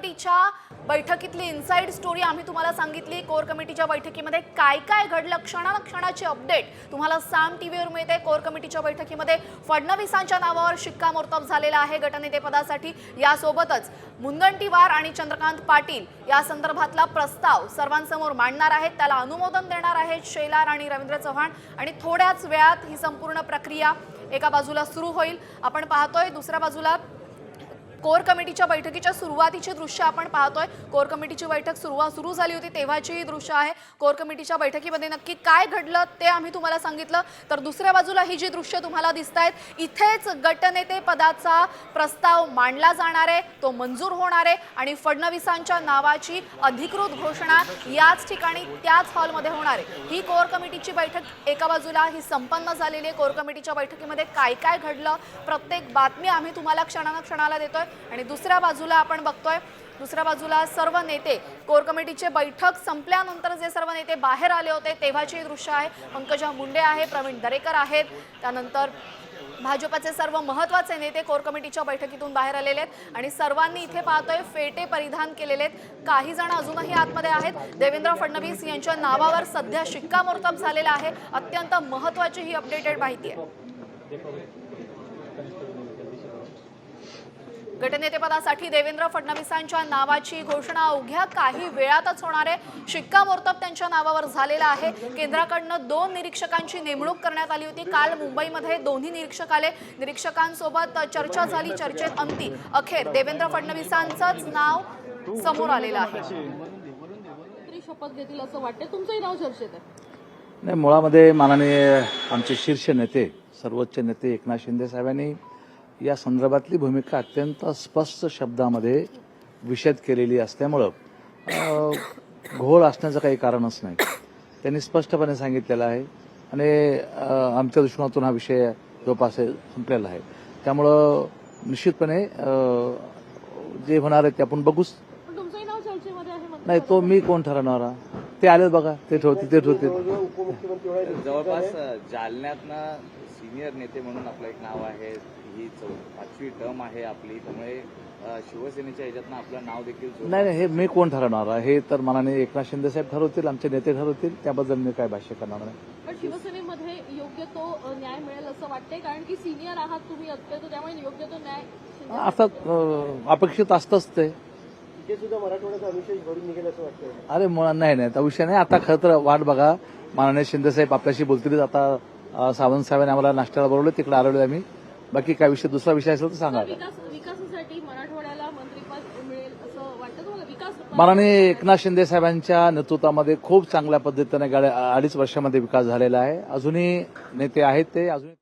कमिटीच्या बैठकीतली inside story आम्ही तुम्हाला सांगितली। कोर कमिटीच्या बैठकीमध्ये काय काय घडलं क्षणाक्षणाची अपडेट तुम्हाला साम टीव्हीवर मिळते। कोर कमिटीच्या बैठकीमध्ये फडणवीसांच्या नावावर शिक्कामोर्तब झालेला आहे गटनेतेपदासाठी। यासोबतच मुनगंटीवार आणि चंद्रकांत पाटील या संदर्भातला प्रस्ताव सर्वांसमोर मांडणार आहेत, त्याला अनुमोदन देणार आहेत शेलार आणि रवींद्र चव्हाण आणि थोड्याच वेळात ही संपूर्ण प्रक्रिया एका बाजूला सुरू होईल। आपण पाहतोय दुसऱ्या बाजूला कोर कमिटीच्या बैठकीच्या सुरुवातीची दृश्य आपण पाहतोय। कोर कमिटीची बैठक सुरू झाली होती तेव्हाची दृश्य आहे। कोर कमिटीच्या बैठकीमध्ये नक्की काय घडलं ते आम्ही तुम्हाला सांगितलं, तर दुसऱ्या बाजूला ही जी दृश्य तुम्हाला दिसतायत इथेच गटनेते पदाचा प्रस्ताव मांडला जाणार आहे, तो मंजूर होणार आहे आणि फडणवीसांच्या नावाची अधिकृत घोषणा याच ठिकाणी त्याच हॉलमध्ये होणार आहे। ही कोर कमिटीची बैठक एका बाजूला ही संपन्न झालेली आहे। कोर कमिटीच्या बैठकीमध्ये काय काय घडलं प्रत्येक बातमी आम्ही तुम्हाला क्षणाला देतोय आणि दुसऱ्या बाजूला आपण बघतोय दुसऱ्या बाजूला सर्व नेते कोर कमिटीचे बैठक संपल्यानंतर जे सर्व नेते बाहेर आले होते तेव्हाचे दृश्य आहे। पंकजा मुंडे आहे, प्रवीण दरेकर आहेत, त्यानंतर भाजपचे सर्व महत्त्वाचे नेते कोर कमिटीच्या बैठकीतून बाहेर आलेले आहेत आणि सर्वांनी इथे पाहतोय फेटे परिधान केलेले आहेत। काही जण अजूनही आतमध्ये आहेत। देवेंद्र फडणवीस यांच्या नावावर सध्या शिक्कामोर्तब झालेला आहे। अत्यंत महत्त्वाची ही अपडेटेड माहिती आहे। गटनेतेपदासाठी देवेंद्र फडणवीसांच्या नावाची घोषणा अवघ्या काही वेळातच होणार आहे। शिक्कामोर्तब त्यांच्या नावावर झालेला आहे। केंद्राकडून 2 निरीक्षकांची नेमणूक करण्यात आली होती। काल मुंबईमध्ये दोन्ही निरीक्षक आले, निरीक्षकांसोबत चर्चा झाली, चर्चेत अंती अखेर देवेंद्र फडणवीसांचंच नाव समोर आलेलं आहे। शपथ घेतील असं वाटतं, तुमचंही नाव चर्चेत आहे? नाही, मुळामध्ये माननीय आमचे शीर्ष नेते सर्वोच्च नेते एकनाथ शिंदे साहेबांनी या संदर्भातली भूमिका अत्यंत स्पष्ट शब्दामध्ये विशद केलेली असल्यामुळं घोळ असण्याचं काही कारणच नाही। त्यांनी स्पष्टपणे सांगितलेलं आहे आणि आमच्या दृष्टिकोनातून हा विषय जवळपास संपलेला आहे। त्यामुळं निश्चितपणे जे होणार आहे ते आपण बघूच। तुमचंही नाव चर्चेमध्ये आहे? नाही, तो मी कोण ठरवणार? ते आलेच बघा, ते ठेवते जवळपास जालन्यातनं सिनियर नेते म्हणून आपलं एक नाव आहे, ही 5वी टर्म आहे आपली, त्यामुळे शिवसेनेच्या ह्याच्यातनं आपलं नाव देखील नाही, हे मी कोण ठरवणार आहे? हे तर माननीय एकनाथ शिंदे साहेब ठरवतील, आमचे नेते ठरवतील, त्याबद्दल मी काय भाष्य करणार नाही। पण शिवसेनेमध्ये योग्य तो न्याय मिळेल असं वाटतंय, कारण की सिनियर आहात तुम्ही अत्यंत, त्यामुळे योग्य तो न्याय अर्थात अपेक्षित असतंच ते। सुद्धा मराठवाड्याचा अविशेष भरून निघेल असं वाटतं? अरे नाही, त्या विषय नाही। आता खरं तर वाट बघा, माननीय शिंदे साहेब आपल्याशी बोलतील। आता सावंत साहेबांनी आम्हाला नाश्त्याला बोलवलं, तिकडे आलेलो आम्ही। बाकी काय विषय दुसरा विषय असेल तर सांगा। विकासासाठी मराठवाड्याला मंत्रिपद मिळेल असं वाटतं तुम्हाला? विकास माननीय एकनाथ शिंदे साहेबांच्या नेतृत्वामध्ये खूप चांगल्या पद्धतीने 2.5 वर्षामध्ये विकास झालेला आहे। अजूनही नेते आहेत ते अजूनही